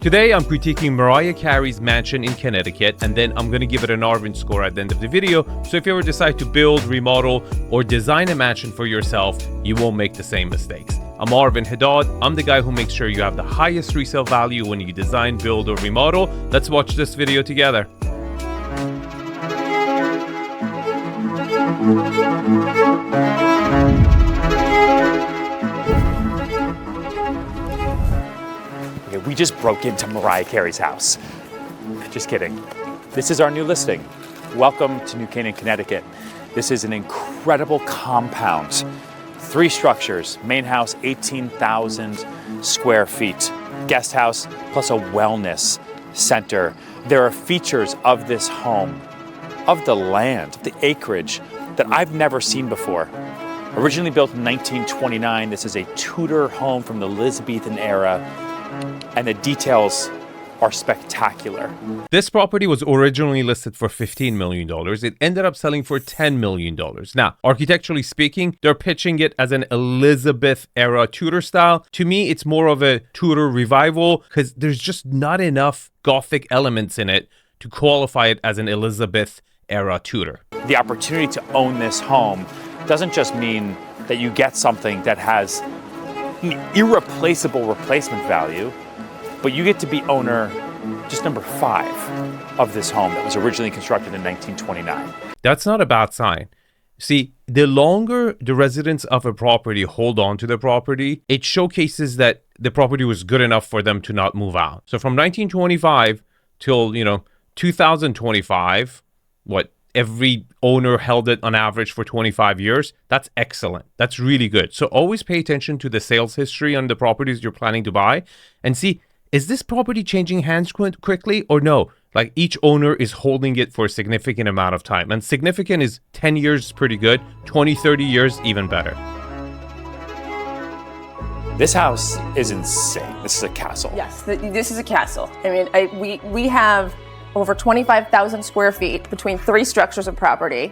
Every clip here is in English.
Today, I'm critiquing Mariah Carey's mansion in Connecticut, and then I'm going to give it an Arvin score at the end of the video. So if you ever decide to build, remodel, or design a mansion for yourself, you won't make the same mistakes. I'm Arvin Haddad. I'm the guy who makes sure you have the highest resale value when you design, build, or remodel. Let's watch this video together. We just broke into Mariah Carey's house. Just kidding. This is our new listing. Welcome to New Canaan, Connecticut. This is an incredible compound. 3 structures, main house, 18,000 square feet, guest house, plus a wellness center. There are features of this home, of the land, the acreage, that I've never seen before. Originally built in 1929, this is a Tudor home from the Elizabethan era, and the details are spectacular. This property was originally listed for $15 million. It ended up selling for $10 million. Now, architecturally speaking, they're pitching it as an Elizabeth era Tudor style. To me, it's more of a Tudor revival because there's just not enough Gothic elements in it to qualify it as an Elizabeth era Tudor. The opportunity to own this home doesn't just mean that you get something that has irreplaceable replacement value, but you get to be owner just number 5 of this home that was originally constructed in 1929. That's not a bad sign. See, the longer the residents of a property hold on to the property, it showcases that the property was good enough for them to not move out. So from 1925 till, 2025, every owner held it on average for 25 years. That's excellent. That's really good. So always pay attention to the sales history on the properties you're planning to buy and see, is this property changing hands quickly or no? Like each owner is holding it for a significant amount of time. And significant is 10 years is pretty good. 20, 30 years, even better. This house is insane. This is a castle. Yes, this is a castle. I mean, we have over 25,000 square feet between 3 structures of property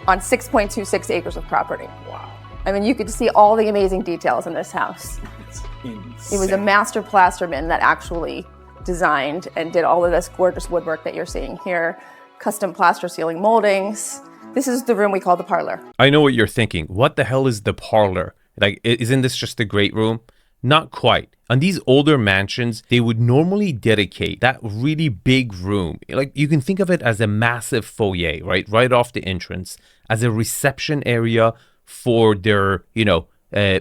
on 6.26 acres of property. Wow. I mean, you could see all the amazing details in this house. It's insane. It was a master plasterman that actually designed and did all of this gorgeous woodwork that you're seeing here, custom plaster ceiling moldings. This is the room we call the parlor. I know what you're thinking. What the hell is the parlor? Like, isn't this just a great room? Not quite. On these older mansions, they would normally dedicate that really big room. Like you can think of it as a massive foyer, right off the entrance, as a reception area for their,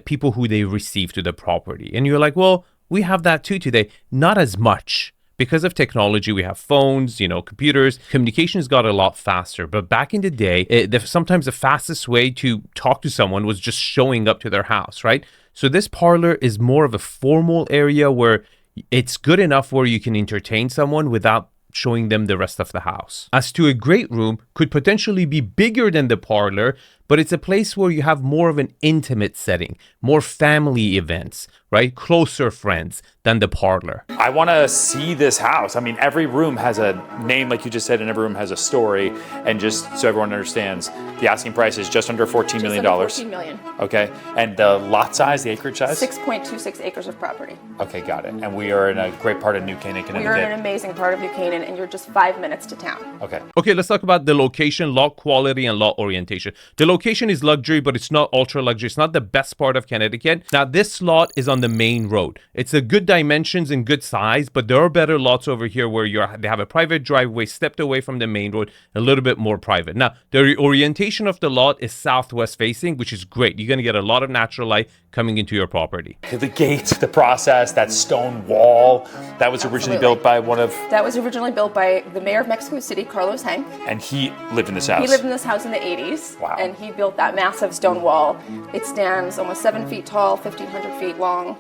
people who they receive to the property. And you're like, well, we have that too today. Not as much. Because of technology, we have phones, computers. Communications got a lot faster. But back in the day, sometimes the fastest way to talk to someone was just showing up to their house, right? So this parlor is more of a formal area where it's good enough where you can entertain someone without showing them the rest of the house. As to a great room, could potentially be bigger than the parlor, but it's a place where you have more of an intimate setting, more family events, right? Closer friends than the parlor. I want to see this house. I mean, every room has a name, like you just said, and every room has a story. And just so everyone understands, the asking price is just under $14 million. Just under $14 million. Okay. And the lot size, the acreage size? 6.26 acres of property. Okay, got it. And we are in a great part of New Canaan, Connecticut. We are in an amazing part of New Canaan, and you're just 5 minutes to town. Okay, let's talk about the location, lot quality, and lot orientation. The location is luxury, but it's not ultra luxury. It's not the best part of Connecticut. Now, this lot is on the main road. It's a good dimensions and good size, but there are better lots over here where they have a private driveway stepped away from the main road, a little bit more private. Now, the orientation of the lot is southwest facing, which is great. You're going to get a lot of natural light coming into your property. The gates, the process, that stone wall, that was originally built by That was originally built by the mayor of Mexico City, Carlos Hank. And he lived in this house. He lived in this house in the 80s. Wow. And he built that massive stone wall. It stands almost 7 feet tall, 1,500 feet long.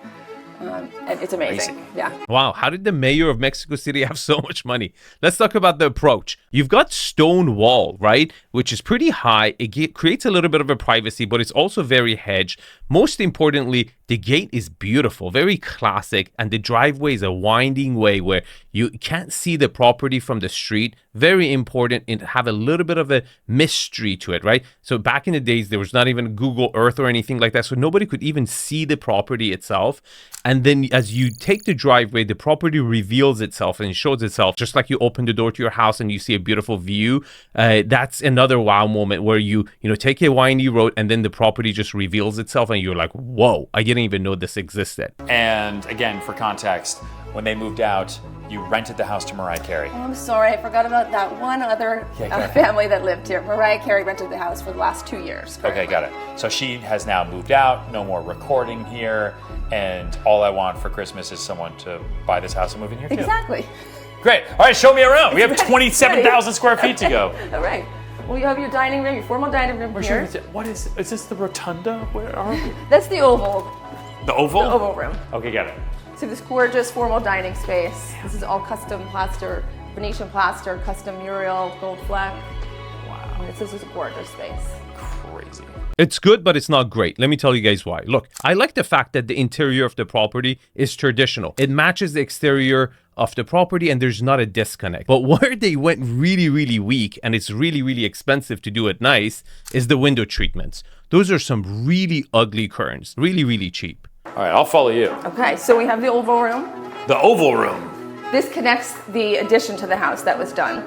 And it's amazing. Yeah. Wow. How did the mayor of Mexico City have so much money? Let's talk about the approach. You've got stone wall, right? Which is pretty high. It creates a little bit of a privacy, but it's also very hedged. Most importantly, The gate is beautiful, very classic, and the driveway is a winding way where you can't see the property from the street. Very important and have a little bit of a mystery to it, right? So back in the days, there was not even Google Earth or anything like that, so nobody could even see the property itself. And then as you take the driveway, the property reveals itself and shows itself, just like you open the door to your house and you see a beautiful view. That's another wow moment where you take a windy road and then the property just reveals itself and you're like, whoa, I didn't even know this existed. And again, for context, when they moved out, you rented the house to Mariah Carey. Oh, I'm sorry, I forgot about that one other family that lived here. Mariah Carey rented the house for the last 2 years. Okay, got it. So she has now moved out, no more recording here, and all I want for Christmas is someone to buy this house and move in here too. Exactly. Great. All right, show me around. We have 27,000 square feet to go. All right. Well, you have your dining room, your formal dining room here. What is this the rotunda? Where are we? That's the oval. The oval? The oval room. Okay, got it. So this gorgeous formal dining space. This is all custom plaster, Venetian plaster, custom mural, gold fleck. Wow. This is a gorgeous space. Crazy. It's good, but it's not great. Let me tell you guys why. Look, I like the fact that the interior of the property is traditional. It matches the exterior of the property and there's not a disconnect. But where they went really, really weak, and it's really, really expensive to do it nice, is the window treatments. Those are some really ugly curtains, really, really cheap. All right, I'll follow you. Okay, so we have the oval room. The oval room. This connects the addition to the house that was done.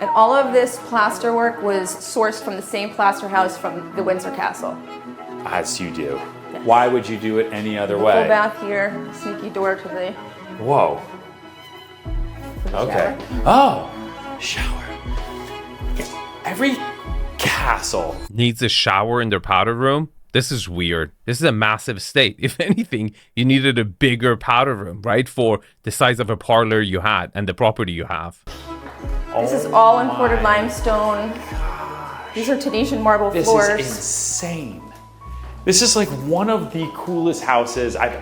And all of this plaster work was sourced from the same plaster house from the Windsor Castle. As you do. Yes. Why would you do it any other way? Full bath here, sneaky door to the Whoa. Okay. Oh, shower. Every castle needs a shower in their powder room. This is weird. This is a massive estate. If anything, you needed a bigger powder room, right? For the size of a parlor you had and the property you have. This is all imported limestone. These are Tunisian marble floors. This is insane. This is like one of the coolest houses I've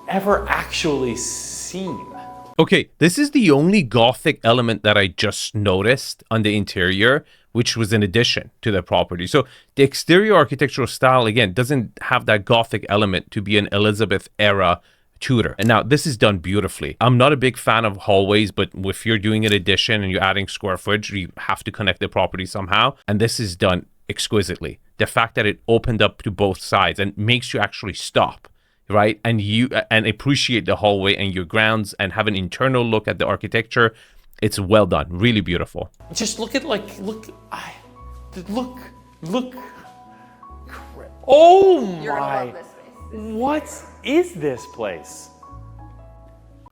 ever actually seen. Okay, this is the only Gothic element that I just noticed on the interior, which was an addition to the property. So the exterior architectural style, again, doesn't have that Gothic element to be an Elizabeth era Tudor. And now this is done beautifully. I'm not a big fan of hallways, but if you're doing an addition and you're adding square footage, you have to connect the property somehow. And this is done exquisitely. The fact that it opened up to both sides and makes you actually stop, right? And appreciate the hallway and your grounds and have an internal look at the architecture. It's well done, really beautiful. Just look. Oh You're gonna my! love this space. What is this place?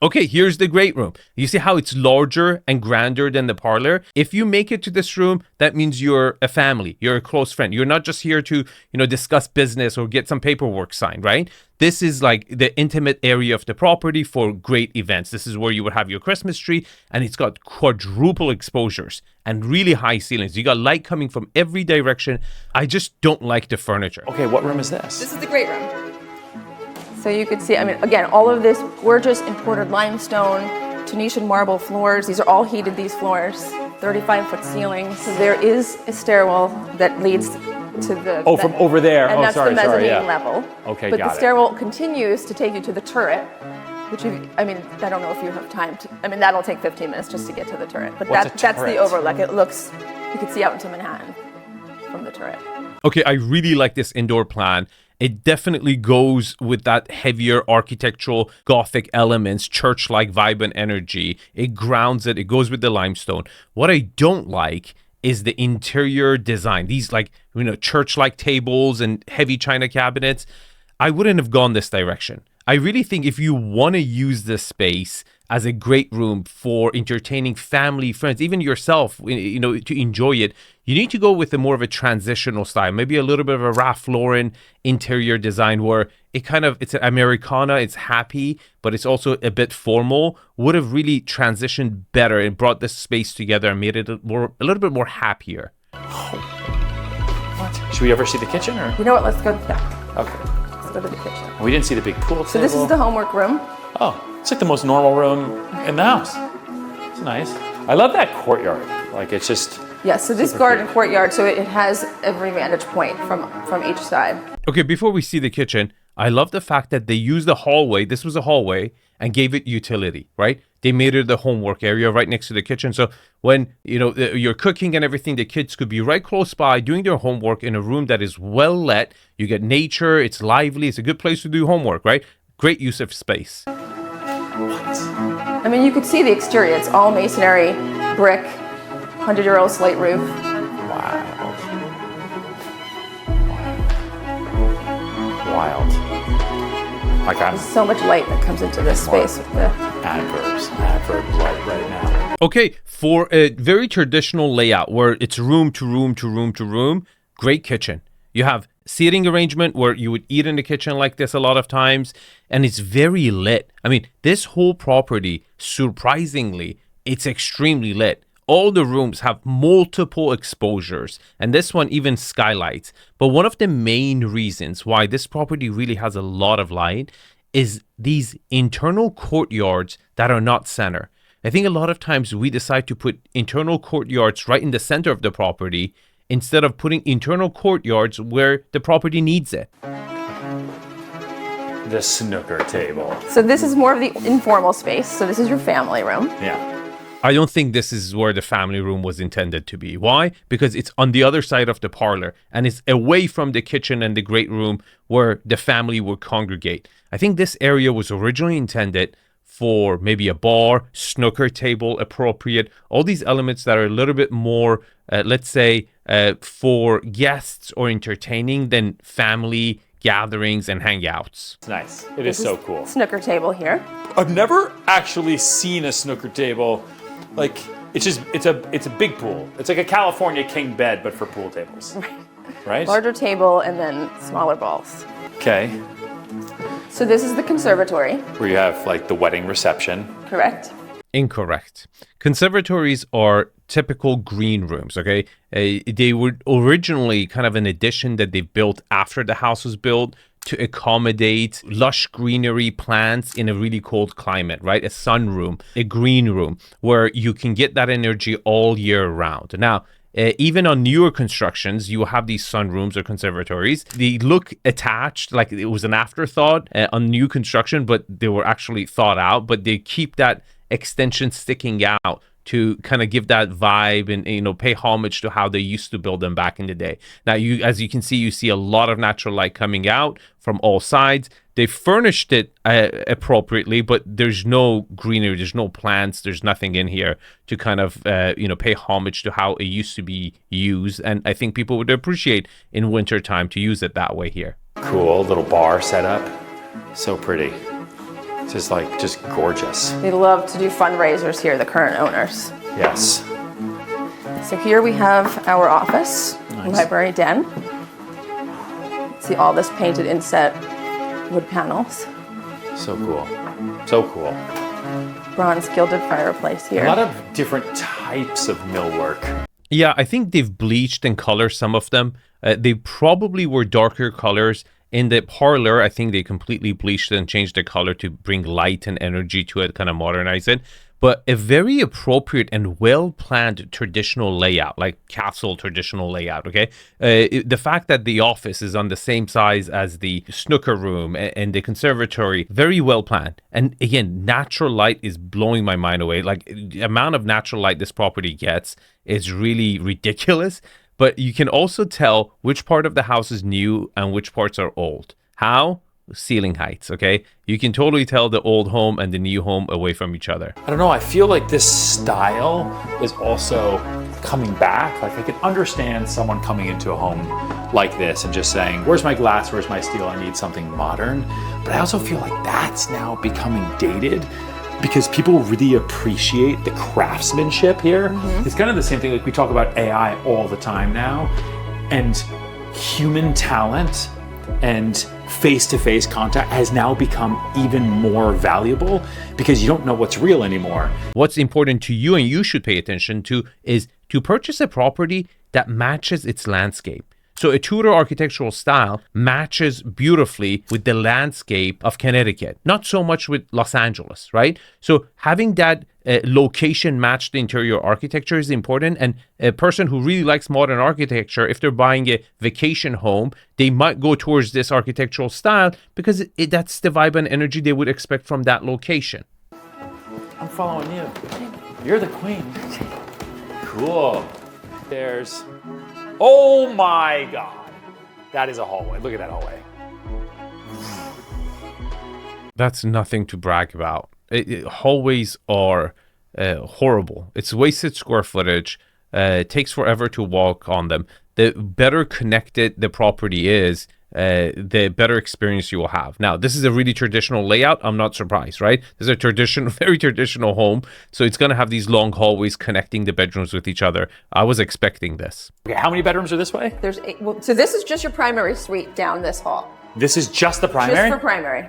Okay, here's the great room. You see how it's larger and grander than the parlor? If you make it to this room, that means you're a family, you're a close friend. You're not just here to, discuss business or get some paperwork signed, right? This is like the intimate area of the property for great events. This is where you would have your Christmas tree, and it's got quadruple exposures and really high ceilings. You got light coming from every direction. I just don't like the furniture. Okay, what room is this? This is the great room. So you could see, again, all of this gorgeous imported limestone, Tunisian marble floors. These are all heated, these floors, 35-foot ceilings. So there is a stairwell that leads to the... from over there. And that's the mezzanine yeah. level. Okay, but got the it. stairwell continues to take you to the turret, which, I don't know if you have time to... that'll take 15 minutes just to get to the turret. But What's a that's turret? the overlook. It looks, you can see out into Manhattan from the turret. Okay, I really like this indoor plan. It definitely goes with that heavier architectural Gothic elements, church-like vibe and energy. It grounds it. It goes with the limestone. What I don't like is the interior design. These church-like tables and heavy china cabinets. I wouldn't have gone this direction. I really think if you want to use this space as a great room for entertaining family, friends, even yourself, to enjoy it, you need to go with more of a transitional style, maybe a little bit of a Ralph Lauren interior design where it's an Americana, it's happy, but it's also a bit formal. Would have really transitioned better and brought this space together and made it a little bit more happier. What? Should we ever see the kitchen or? You know what? Let's go to the back. Okay. Let's go to the kitchen. We didn't see the big pool table. So this is the homework room. Oh, it's like the most normal room in the house. It's nice. I love that courtyard. It's just... Yeah, so this garden courtyard, so it has every vantage point from each side. Okay, before we see the kitchen, I love the fact that they used the hallway. This was a hallway and gave it utility, right? They made it the homework area right next to the kitchen. So when, you're cooking and everything, the kids could be right close by doing their homework in a room that is well lit. You get nature, it's lively, it's a good place to do homework, right? Great use of space. I mean, you could see the exterior. It's all masonry, brick, 100-year-old slate roof. Wild. Like There's so much light that comes into this space. Adverb light right now. Okay, for a very traditional layout where it's room to room to room to room, great kitchen. You have seating arrangement where you would eat in the kitchen like this a lot of times, and it's very lit. I mean, this whole property, surprisingly, it's extremely lit. All the rooms have multiple exposures, and this one even skylights. But one of the main reasons why this property really has a lot of light is these internal courtyards that are not center. I think a lot of times we decide to put internal courtyards right in the center of the property instead of putting internal courtyards where the property needs it. The snooker table. So this is more of the informal space. So this is your family room. Yeah. I don't think this is where the family room was intended to be. Why? Because it's on the other side of the parlor and it's away from the kitchen and the great room where the family would congregate. I think this area was originally intended for maybe a bar, snooker table appropriate, all these elements that are a little bit more, let's say, for guests or entertaining than family gatherings and hangouts. It's nice. It is so cool. Snooker table here. I've never actually seen a snooker table. Like, it's a big pool. It's like a California king bed, but for pool tables. Right? Larger table and then smaller balls. Okay. So this is the conservatory. Where you have like the wedding reception. Correct. Incorrect. Conservatories are typical green rooms, okay? They were originally kind of an addition that they built after the house was built to accommodate lush greenery plants in a really cold climate, right? A sunroom, a green room, where you can get that energy all year round. Now, even on newer constructions, you have these sunrooms or conservatories. They look attached, like it was an afterthought on new construction, but they were actually thought out, but they keep that extension sticking out to kind of give that vibe and pay homage to how they used to build them back in the day. Now, as you can see, you see a lot of natural light coming out from all sides. They furnished it appropriately, but there's no greenery, there's no plants, there's nothing in here to kind of pay homage to how it used to be used. And I think people would appreciate in winter time to use it that way here. Cool little bar setup. So pretty. Just gorgeous. They love to do fundraisers here, the current owners. Yes. So here we have our office, library den. See all this painted inset wood panels. So cool. So cool. Bronze gilded fireplace here. A lot of different types of millwork. Yeah, I think they've bleached and colored some of them. They probably were darker colors. In the parlor, I think they completely bleached and changed the color to bring light and energy to it, kind of modernize it. But a very appropriate and well-planned traditional layout, like castle traditional layout, okay? The fact that the office is on the same size as the snooker room and the conservatory, very well-planned. And again, natural light is blowing my mind away. Like, the amount of natural light this property gets is really ridiculous. But you can also tell which part of the house is new and which parts are old. How? Ceiling heights, okay? You can totally tell the old home and the new home away from each other. I don't know, I feel like this style is also coming back. Like, I can understand someone coming into a home like this and just saying, where's my glass, where's my steel, I need something modern. But I also feel like that's now becoming dated, because people really appreciate the craftsmanship here. It's kind of the same thing, like we talk about AI all the time now, and human talent and face-to-face contact has now become even more valuable because you don't know what's real anymore. What's important to you and you should pay attention to is to purchase a property that matches its landscape. So a Tudor architectural style matches beautifully with the landscape of Connecticut, not so much with Los Angeles, right? So having that location matched interior architecture is important. And a person who really likes modern architecture, if they're buying a vacation home, they might go towards this architectural style because that's the vibe and energy they would expect from that location. I'm following you. You're the queen. Cool. There's, oh my God. That is a hallway. Look at that hallway. That's nothing to brag about. Hallways are horrible. It's wasted square footage. It takes forever to walk on them. The better connected the property is, the better experience you will have. Now, this is a really traditional layout. I'm not surprised, right? This is a traditional, very traditional home. So it's going to have these long hallways connecting the bedrooms with each other. I was expecting this. Okay, how many bedrooms are this way? There's 8. Well, so this is just your primary suite down this hall. This is just the primary? Just for primary.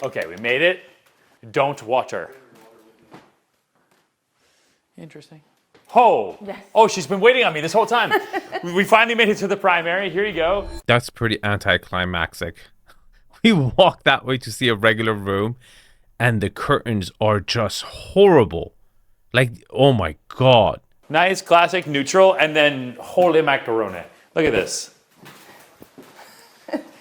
Okay, we made it. Don't water. Interesting. Oh, yes. Oh, she's been waiting on me this whole time. We finally made it to the primary. Here you go. That's pretty anticlimactic. We walked that way to see a regular room, and the curtains are just horrible. Like, oh my God. Nice, classic, neutral, and then holy macaroni. Look at this.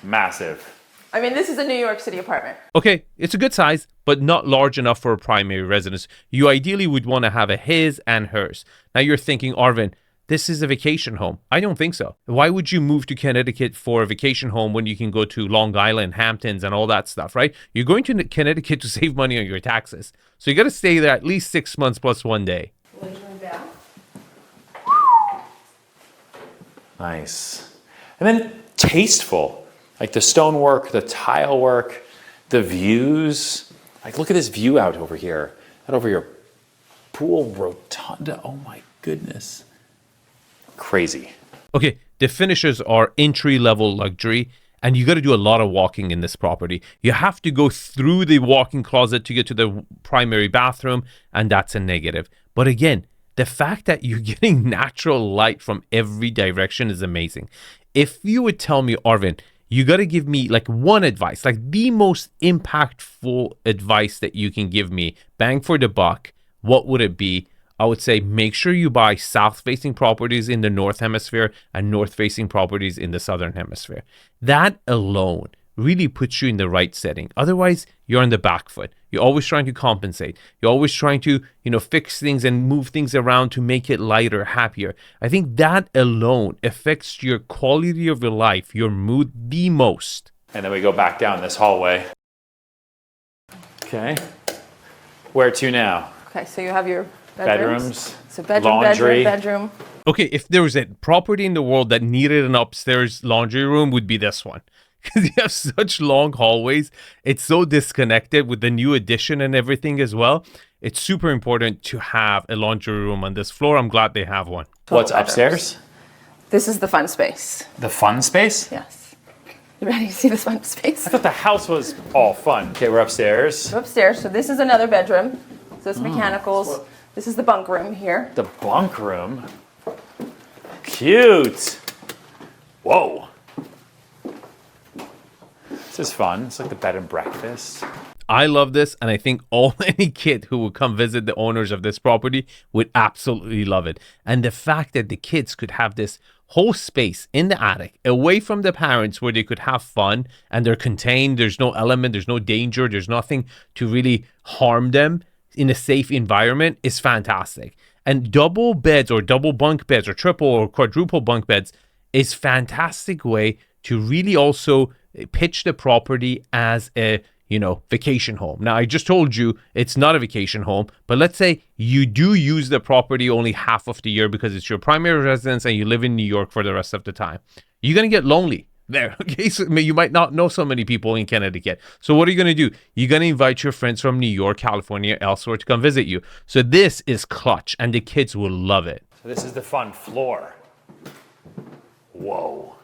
Massive. I mean, this is a New York City apartment. Okay, it's a good size, but not large enough for a primary residence. You ideally would want to have a his and hers. Now you're thinking, Arvin, this is a vacation home. I don't think so. Why would you move to Connecticut for a vacation home when you can go to Long Island, Hamptons, and all that stuff, right? You're going to Connecticut to save money on your taxes. So you got to stay there at least 6 months plus 1 day. Nice. And then tasteful. Like the stonework, the tile work, the views. Like, look at this view out over here. Out over your pool rotunda. Oh my goodness. Crazy. Okay, the finishes are entry-level luxury, and you got to do a lot of walking in this property. You have to go through the walk-in closet to get to the primary bathroom, and that's a negative. But again, the fact that you're getting natural light from every direction is amazing. If you would tell me, Arvin, you got to give me like one advice, like the most impactful advice that you can give me, bang for the buck, what would it be? I would say make sure you buy south-facing properties in the North Hemisphere and north-facing properties in the Southern Hemisphere. That alone really puts you in the right setting. Otherwise, you're on the back foot. You're always trying to compensate. You're always trying to, fix things and move things around to make it lighter, happier. I think that alone affects your quality of your life, your mood the most. And then we go back down this hallway. Okay. Where to now? Okay, so you have your bedrooms. So bedroom, laundry. bedroom. Okay, if there was a property in the world that needed an upstairs laundry room, would be this one. Because you have such long hallways. It's so disconnected with the new addition and everything as well. It's super important to have a laundry room on this floor. I'm glad they have one. What's upstairs? This is the fun space. The fun space? Yes. You ready to see this fun space? I thought the house was all fun. Okay, we're upstairs. We're upstairs. So this is another bedroom. So it's mechanicals. This is the bunk room here. The bunk room? Cute. Whoa. This is fun. It's like the bed and breakfast. I love this, and I think any kid who would come visit the owners of this property would absolutely love it. And the fact that the kids could have this whole space in the attic away from the parents where they could have fun and they're contained, there's no element, there's no danger, there's nothing to really harm them in a safe environment is fantastic. And double beds or double bunk beds or triple or quadruple bunk beds is fantastic way to really also pitch the property as a vacation home. Now, I just told you it's not a vacation home, but let's say you do use the property only half of the year because it's your primary residence and you live in New York for the rest of the time. You're going to get lonely there, okay? So you might not know so many people in Connecticut. So what are you going to do? You're going to invite your friends from New York, California, elsewhere to come visit you. So this is clutch, and the kids will love it. So this is the fun floor. Whoa.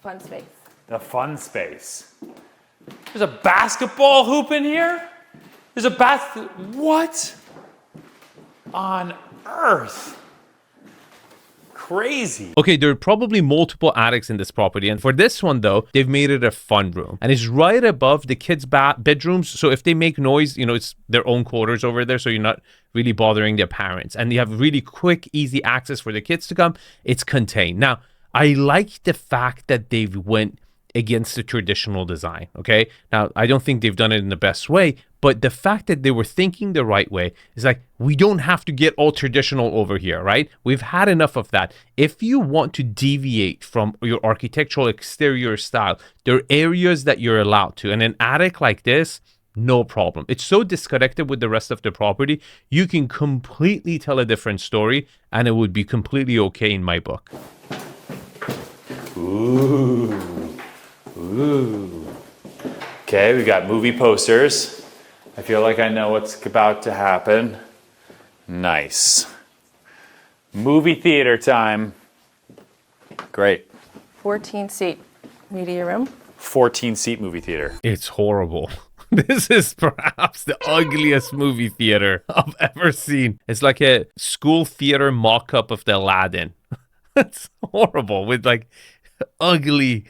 Fun space. The fun space. There's a basketball hoop in here? There's a what on earth? crazy. Okay, there are probably multiple attics in this property. And for this one, though, they've made it a fun room. And it's right above the kids' bedrooms. So if they make noise, it's their own quarters over there. So you're not really bothering their parents. And you have really quick, easy access for the kids to come. It's contained. Now, I like the fact that they've went against the traditional design, okay? Now, I don't think they've done it in the best way, but the fact that they were thinking the right way is like, we don't have to get all traditional over here, right? We've had enough of that. If you want to deviate from your architectural exterior style, there are areas that you're allowed to. And an attic like this, no problem. It's so disconnected with the rest of the property, you can completely tell a different story, and it would be completely okay in my book. Ooh. Okay, we got movie posters. I feel like I know what's about to happen. Nice. Movie theater time. Great. 14-seat media room. 14-seat movie theater. It's horrible. This is perhaps the ugliest movie theater I've ever seen. It's like a school theater mock-up of the Aladdin. It's horrible with like ugly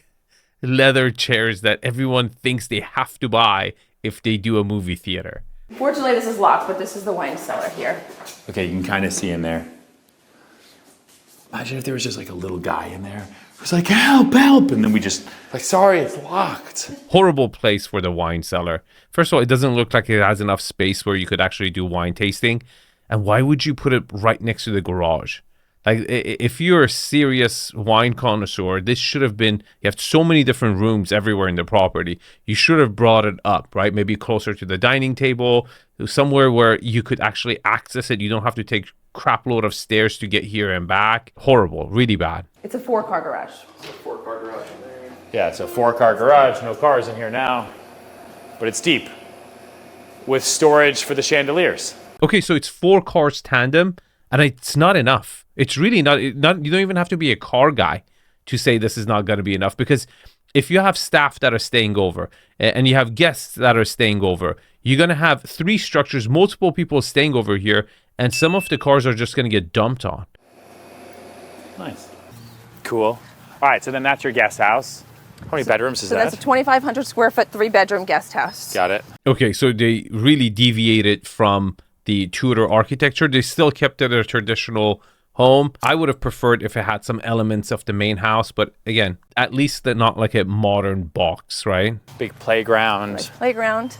leather chairs that everyone thinks they have to buy if they do a movie theater. Fortunately, this is locked, but this is the wine cellar here. Okay, you can kind of see in there. Imagine if there was just like a little guy in there who's like, help, help. And then we just, like, sorry, it's locked. Horrible place for the wine cellar. First of all, it doesn't look like it has enough space where you could actually do wine tasting. And why would you put it right next to the garage? Like, if you're a serious wine connoisseur, this should have been, you have so many different rooms everywhere in the property. You should have brought it up, right? Maybe closer to the dining table, somewhere where you could actually access it. You don't have to take crap load of stairs to get here and back. Horrible, really bad. It's a 4-car garage. Yeah, it's a 4-car garage, no cars in here now, but it's deep with storage for the chandeliers. Okay, so it's 4 cars tandem, and it's not enough. It's really not. You don't even have to be a car guy to say this is not going to be enough, because if you have staff that are staying over and you have guests that are staying over, you're going to have 3 structures, multiple people staying over here, and some of the cars are just going to get dumped on. Nice. Cool. All right, so then that's your guest house. How many bedrooms is that? So that's a 2,500 square foot, 3-bedroom guest house. Got it. Okay, so they really deviated from the Tudor architecture. They still kept it a traditional home. I would have preferred if it had some elements of the main house, but again, at least they're not like a modern box, right? Big playground. Playground.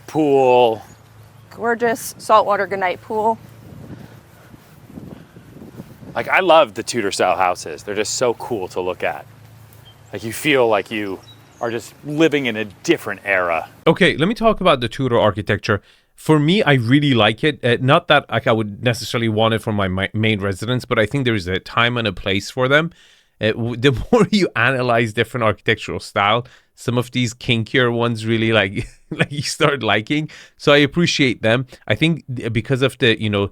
Pool. Gorgeous saltwater goodnight pool. Like, I love the Tudor style houses. They're just so cool to look at. Like, you feel like you are just living in a different era. Okay, let me talk about the Tudor architecture. For me, I really like it. Not that like I would necessarily want it for my main residence, but I think there's a time and a place for them. The more you analyze different architectural style, some of these kinkier ones really like you start liking. So I appreciate them. I think because of the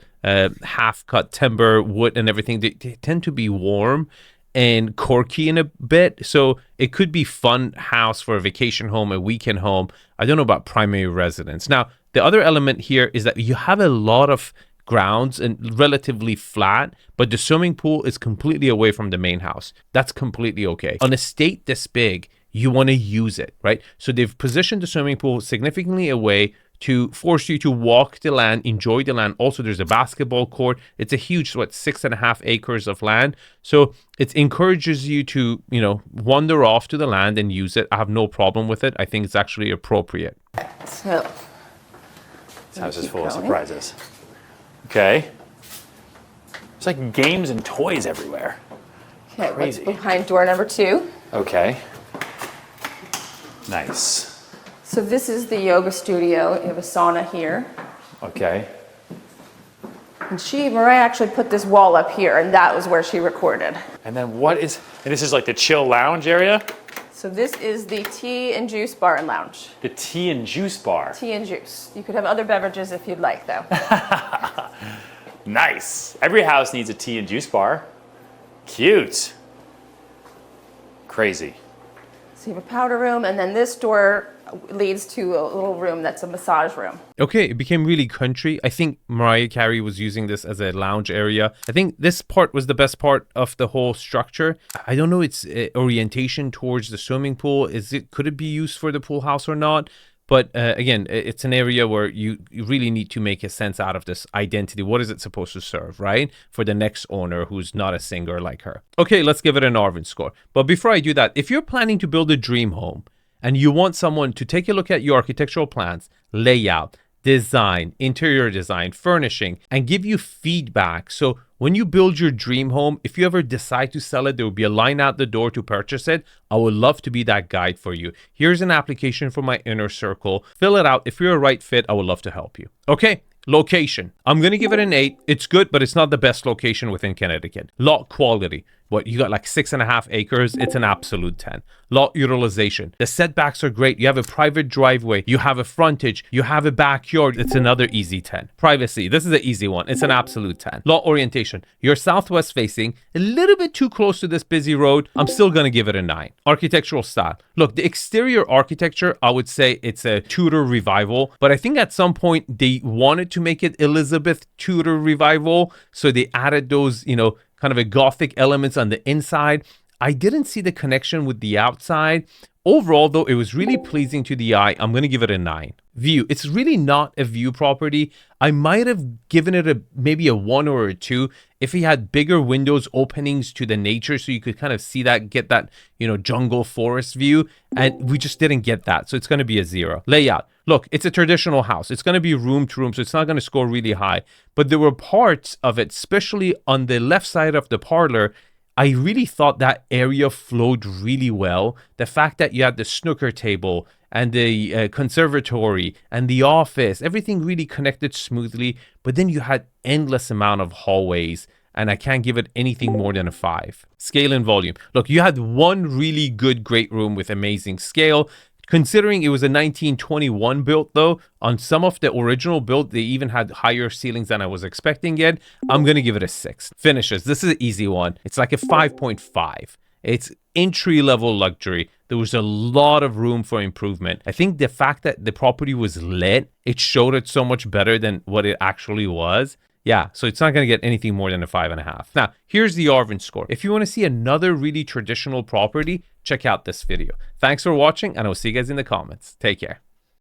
half cut timber, wood, and everything, they tend to be warm and corky in a bit. So it could be fun house for a vacation home, a weekend home. I don't know about primary residence. Now, the other element here is that you have a lot of grounds and relatively flat, but the swimming pool is completely away from the main house. That's completely okay. On a estate this big, you want to use it, right? So they've positioned the swimming pool significantly away to force you to walk the land, enjoy the land. Also, there's a basketball court. It's a huge, 6.5 acres of land. So it encourages you to, wander off to the land and use it. I have no problem with it. I think it's actually appropriate. So this house is full of surprises. Okay. It's like games and toys everywhere. Okay, Crazy. what's behind door number 2? Okay. Nice. So this is the yoga studio. You have a sauna here. Okay. And Mariah actually put this wall up here, and that was where she recorded. And then and this is like the chill lounge area? So this is the tea and juice bar and lounge. The tea and juice bar. Tea and juice. You could have other beverages if you'd like, though. Nice. Every house needs a tea and juice bar. Cute. Crazy. So you have a powder room, and then this door leads to a little room that's a massage room. Okay, it became really country. I think Mariah Carey was using this as a lounge area. I think this part was the best part of the whole structure. I don't know its orientation towards the swimming pool. Could it be used for the pool house or not? But again, it's an area where you really need to make a sense out of this identity. What is it supposed to serve, right? For the next owner who's not a singer like her. Okay, let's give it an Arvin score. But before I do that, if you're planning to build a dream home and you want someone to take a look at your architectural plans, layout, design, interior design, furnishing, and give you feedback. So when you build your dream home, if you ever decide to sell it, there will be a line out the door to purchase it. I would love to be that guide for you. Here's an application for my inner circle. Fill it out. If you're a right fit, I would love to help you. Okay. Location. I'm going to give it an 8. It's good, but it's not the best location within Connecticut. Lot quality. What, you got like 6.5 acres? It's an absolute 10. Lot utilization. The setbacks are great. You have a private driveway. You have a frontage. You have a backyard. It's another easy 10. Privacy. This is an easy one. It's an absolute 10. Lot orientation. You're southwest facing, a little bit too close to this busy road. I'm still going to give it a 9. Architectural style. Look, the exterior architecture, I would say it's a Tudor revival, but I think at some point they wanted to make it Elizabeth Tudor revival. So they added those, kind of a Gothic elements on the inside. I didn't see the connection with the outside. Overall, though, it was really pleasing to the eye. I'm going to give it a 9. View. It's really not a view property. I might have given it maybe a 1 or a 2 if it had bigger windows openings to the nature so you could kind of see that, get that, jungle forest view. And we just didn't get that. So it's going to be a 0. Layout. Look, it's a traditional house. It's going to be room to room, so it's not going to score really high. But there were parts of it, especially on the left side of the parlor, I really thought that area flowed really well. The fact that you had the snooker table and the conservatory and the office, everything really connected smoothly. But then you had endless amount of hallways, and I can't give it anything more than a 5. Scale and volume. Look, you had one really good, great room with amazing scale. Considering it was a 1921 build, though, on some of the original build, they even had higher ceilings than I was expecting it. I'm going to give it a 6. Finishes. This is an easy one. It's like a 5.5. It's entry-level luxury. There was a lot of room for improvement. I think the fact that the property was lit, it showed it so much better than what it actually was. Yeah, so it's not going to get anything more than a 5.5. Now, here's the Arvin score. If you want to see another really traditional property, check out this video. Thanks for watching, and I'll see you guys in the comments. Take care.